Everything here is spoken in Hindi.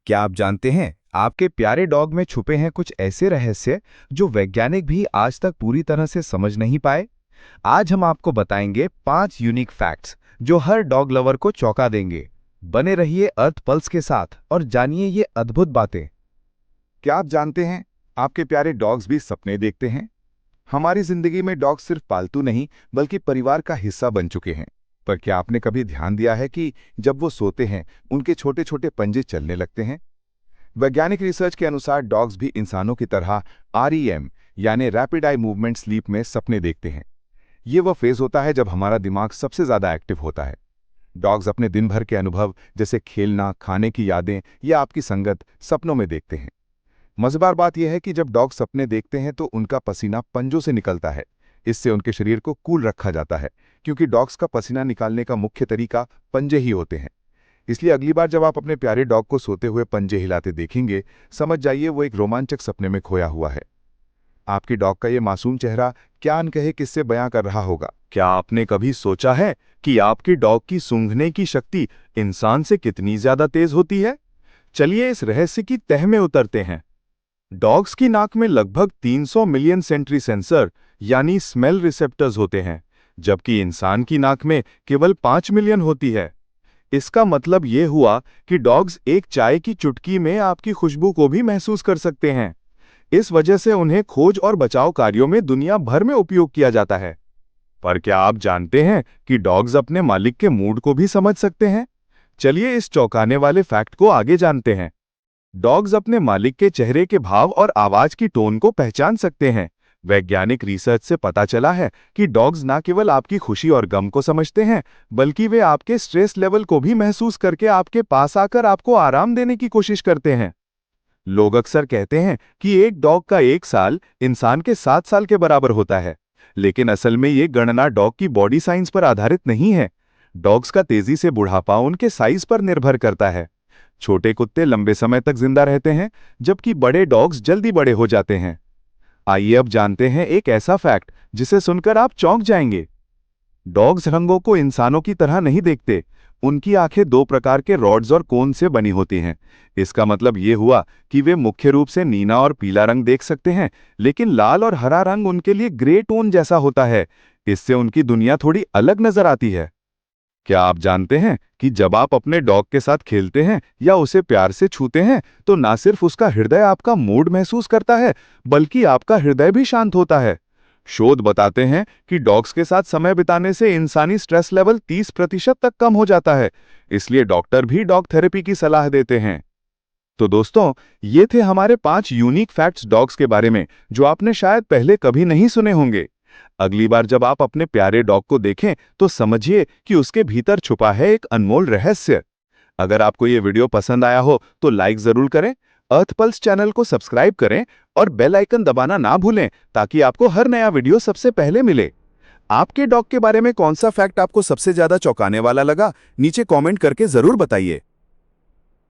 क्या आप जानते हैं आपके प्यारे डॉग में छुपे हैं कुछ ऐसे रहस्य जो वैज्ञानिक भी आज तक पूरी तरह से समझ नहीं पाए। आज हम आपको बताएंगे 5 यूनिक फैक्ट्स जो हर डॉग लवर को चौंका देंगे। बने रहिए अर्थ पल्स के साथ और जानिए ये अद्भुत बातें। क्या आप जानते हैं आपके प्यारे डॉग्स भी सपने देखते हैं? हमारी जिंदगी में डॉग सिर्फ पालतू नहीं बल्कि परिवार का हिस्सा बन चुके हैं। पर क्या आपने कभी ध्यान दिया है कि जब वो सोते हैं उनके छोटे छोटे पंजे चलने लगते हैं? वैज्ञानिक रिसर्च के अनुसार डॉग्स भी इंसानों की तरह REM यानी रैपिड आई मूवमेंट स्लीप में सपने देखते हैं। ये वह फेज होता है जब हमारा दिमाग सबसे ज्यादा एक्टिव होता है। डॉग्स अपने दिन भर के अनुभव जैसे खेलना, खाने की यादें या आपकी संगत सपनों में देखते हैं। मजेदार बात यह है कि जब डॉग सपने देखते हैं तो उनका पसीना पंजों से निकलता है। इससे उनके शरीर को कूल रखा जाता है, क्योंकि डॉग्स का पसीना निकालने का मुख्य तरीका पंजे ही होते हैं। इसलिए अगली बार जब आप अपने प्यारे डॉग को सोते हुए पंजे हिलाते देखेंगे, समझ जाइए वो एक रोमांचक सपने में खोया हुआ है। आपकी डॉग का ये मासूम चेहरा क्या अनकहे किस्से बयां कर रहा होगा? क्या आपने कभी सोचा है कि आपकी डॉग की सूंघने की शक्ति इंसान से कितनी ज्यादा तेज होती है? चलिए इस रहस्य की तह में उतरते हैं। डॉग्स की नाक में लगभग 300 मिलियन सेंट्री सेंसर यानी स्मेल रिसेप्टर्स होते हैं, जबकि इंसान की नाक में केवल 5 मिलियन होती है। इसका मतलब ये हुआ कि डॉग्स एक चाय की चुटकी में आपकी खुशबू को भी महसूस कर सकते हैं। इस वजह से उन्हें खोज और बचाव कार्यों में दुनिया भर में उपयोग किया जाता है। पर क्या आप जानते हैं कि डॉग्स अपने मालिक के मूड को भी समझ सकते हैं? चलिए इस चौंकाने वाले फैक्ट को आगे जानते हैं। डॉग्स अपने मालिक के चेहरे के भाव और आवाज की टोन को पहचान सकते हैं। वैज्ञानिक रिसर्च से पता चला है कि डॉग्स न केवल आपकी खुशी और गम को समझते हैं, बल्कि वे आपके स्ट्रेस लेवल को भी महसूस करके आपके पास आकर आपको आराम देने की कोशिश करते हैं। लोग अक्सर कहते हैं कि एक डॉग का 1 साल इंसान के 7 साल के बराबर होता है, लेकिन असल में ये गणना डॉग की बॉडी साइंस पर आधारित नहीं है। डॉग्स का तेजी से बुढ़ापा उनके साइज पर निर्भर करता है। छोटे कुत्ते लंबे समय तक जिंदा रहते हैं, जबकि बड़े डॉग्स जल्दी बड़े हो जाते हैं। आइए अब जानते हैं एक ऐसा फैक्ट जिसे सुनकर आप चौंक जाएंगे। डॉग्स रंगों को इंसानों की तरह नहीं देखते। उनकी आंखें 2 प्रकार के रॉड्स और कोन से बनी होती हैं। इसका मतलब ये हुआ कि वे मुख्य रूप से नीला और पीला रंग देख सकते हैं, लेकिन लाल और हरा रंग उनके लिए ग्रे टोन जैसा होता है। इससे उनकी दुनिया थोड़ी अलग नजर आती है। क्या आप जानते हैं कि जब आप अपने डॉग के साथ खेलते हैं या उसे प्यार से छूते हैं, तो ना सिर्फ उसका हृदय आपका मूड महसूस करता है, बल्कि आपका हृदय भी शांत होता है। शोध बताते हैं कि डॉग्स के साथ समय बिताने से इंसानी स्ट्रेस लेवल 30% तक कम हो जाता है। इसलिए डॉक्टर भी डॉग थेरेपी की सलाह देते हैं। तो दोस्तों, ये थे हमारे 5 यूनिक फैक्ट्स डॉग्स के बारे में, जो आपने शायद पहले कभी नहीं सुने होंगे। अगली बार जब आप अपने प्यारे डॉग को देखें, तो समझिए कि उसके भीतर छुपा है एक अनमोल रहस्य। अगर आपको ये वीडियो पसंद आया हो तो लाइक जरूर करें, अर्थ पल्स चैनल को सब्सक्राइब करें और बेल आइकन दबाना ना भूलें, ताकि आपको हर नया वीडियो सबसे पहले मिले। आपके डॉग के बारे में कौन सा फैक्ट आपको सबसे ज्यादा चौंकाने वाला लगा, नीचे कमेंट करके जरूर बताइए।